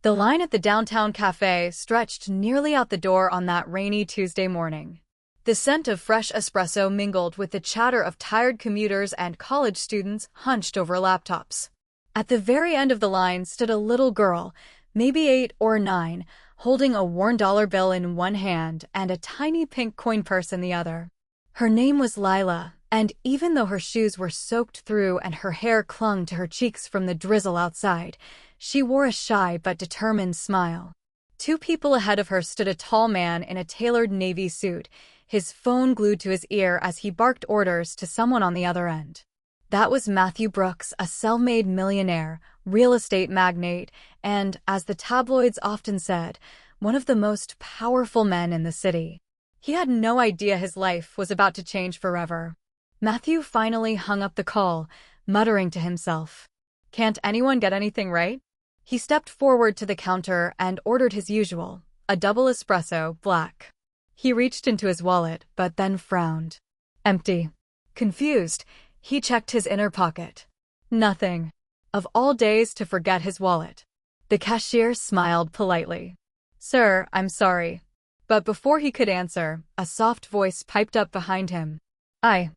The line at the downtown cafe stretched nearly out the door on that rainy Tuesday morning. The scent of fresh espresso mingled with the chatter of tired commuters and college students hunched over laptops. At the very end of the line stood a little girl, maybe 8 or 9, holding a worn dollar bill in one hand and a tiny pink coin purse in the other. Her name was Lila, and even though her shoes were soaked through and her hair clung to her cheeks from the drizzle outside, she wore a shy but determined smile. 2 people ahead of her stood a tall man in a tailored navy suit, his phone glued to his ear as he barked orders to someone on the other end. That was Matthew Brooks, a self-made millionaire, real estate magnate, and, as the tabloids often said, one of the most powerful men in the city. He had no idea his life was about to change forever. Matthew finally hung up the call, muttering to himself, "Can't anyone get anything right?" He stepped forward to the counter and ordered his usual, a double espresso, black. He reached into his wallet, but then frowned. Empty. Confused, he checked his inner pocket. Nothing. Of all days to forget his wallet. The cashier smiled politely. "Sir, I'm sorry." But before he could answer, a soft voice piped up behind him. I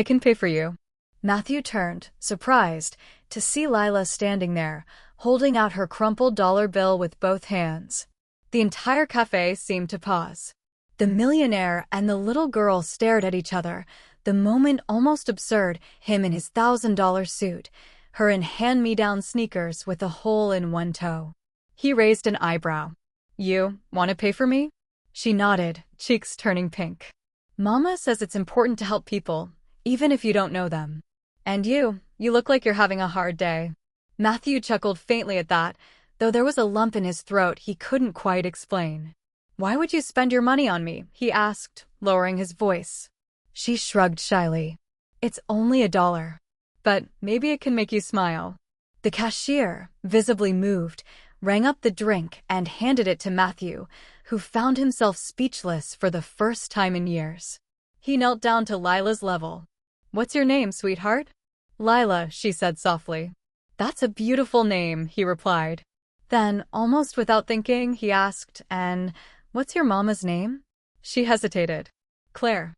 can pay for you." Matthew turned, surprised, to see Lila standing there, holding out her crumpled dollar bill with both hands. The entire cafe seemed to pause. The millionaire and the little girl stared at each other, the moment almost absurd, him in his $1,000 suit, her in hand-me-down sneakers with a hole in one toe. He raised an eyebrow. "You want to pay for me?" She nodded, cheeks turning pink. "Mama says it's important to help people, even if you don't know them. And you look like you're having a hard day." Matthew chuckled faintly at that, though there was a lump in his throat he couldn't quite explain. "Why would you spend your money on me?" he asked, lowering his voice. She shrugged shyly. "It's only $1. But maybe it can make you smile." The cashier, visibly moved, rang up the drink and handed it to Matthew, who found himself speechless for the first time in years. He knelt down to Lila's level. "What's your name, sweetheart?" "Lila," she said softly. "That's a beautiful name," he replied. Then, almost without thinking, he asked, "And what's your mama's name?" She hesitated. Claire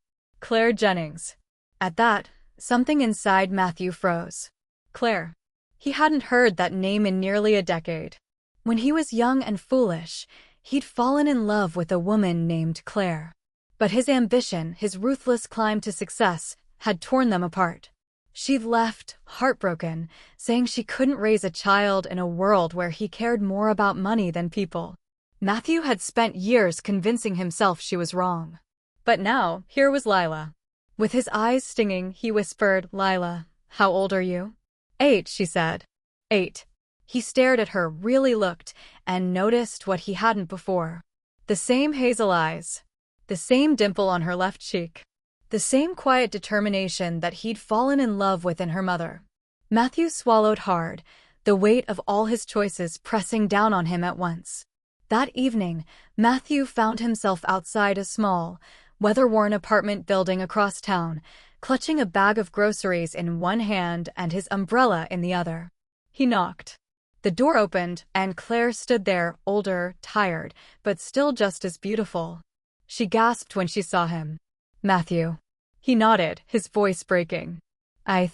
Jennings." At that, something inside Matthew froze. Claire. He hadn't heard that name in nearly a decade. When he was young and foolish, he'd fallen in love with a woman named Claire. But his ambition, his ruthless climb to success, had torn them apart. She'd left, heartbroken, saying she couldn't raise a child in a world where he cared more about money than people. Matthew had spent years convincing himself she was wrong. But now, here was Lila. With his eyes stinging, he whispered, "Lila, how old are you?" 8, she said. 8. He stared at her, really looked, and noticed what he hadn't before. The same hazel eyes. The same dimple on her left cheek. The same quiet determination that he'd fallen in love with in her mother. Matthew swallowed hard, the weight of all his choices pressing down on him at once. That evening, Matthew found himself outside a small, weather-worn apartment building across town, clutching a bag of groceries in one hand and his umbrella in the other. He knocked. The door opened, and Claire stood there, older, tired, but still just as beautiful. She gasped when she saw him. "Matthew." He nodded, his voice breaking. I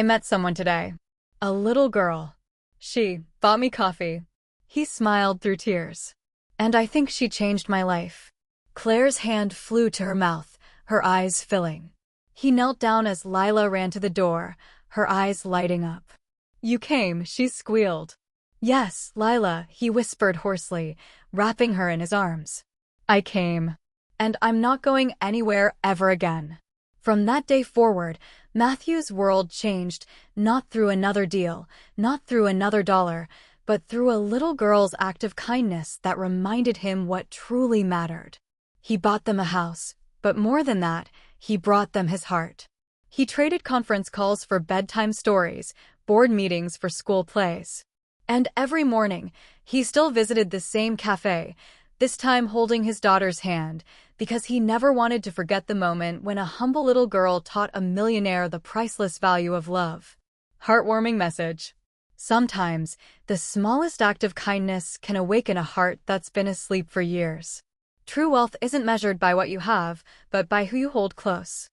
met someone today. A little girl. She bought me coffee." He smiled through tears. "And I think she changed my life." Claire's hand flew to her mouth, her eyes filling. He knelt down as Lila ran to the door, her eyes lighting up. "You came," she squealed. "Yes, Lila," he whispered hoarsely, wrapping her in his arms. "I came. And I'm not going anywhere ever again." From that day forward, Matthew's world changed, not through another deal, not through another dollar, but through a little girl's act of kindness that reminded him what truly mattered. He bought them a house, but more than that, he brought them his heart. He traded conference calls for bedtime stories, board meetings for school plays. And every morning, he still visited the same cafe, this time holding his daughter's hand, because he never wanted to forget the moment when a humble little girl taught a millionaire the priceless value of love. Heartwarming message. Sometimes, the smallest act of kindness can awaken a heart that's been asleep for years. True wealth isn't measured by what you have, but by who you hold close.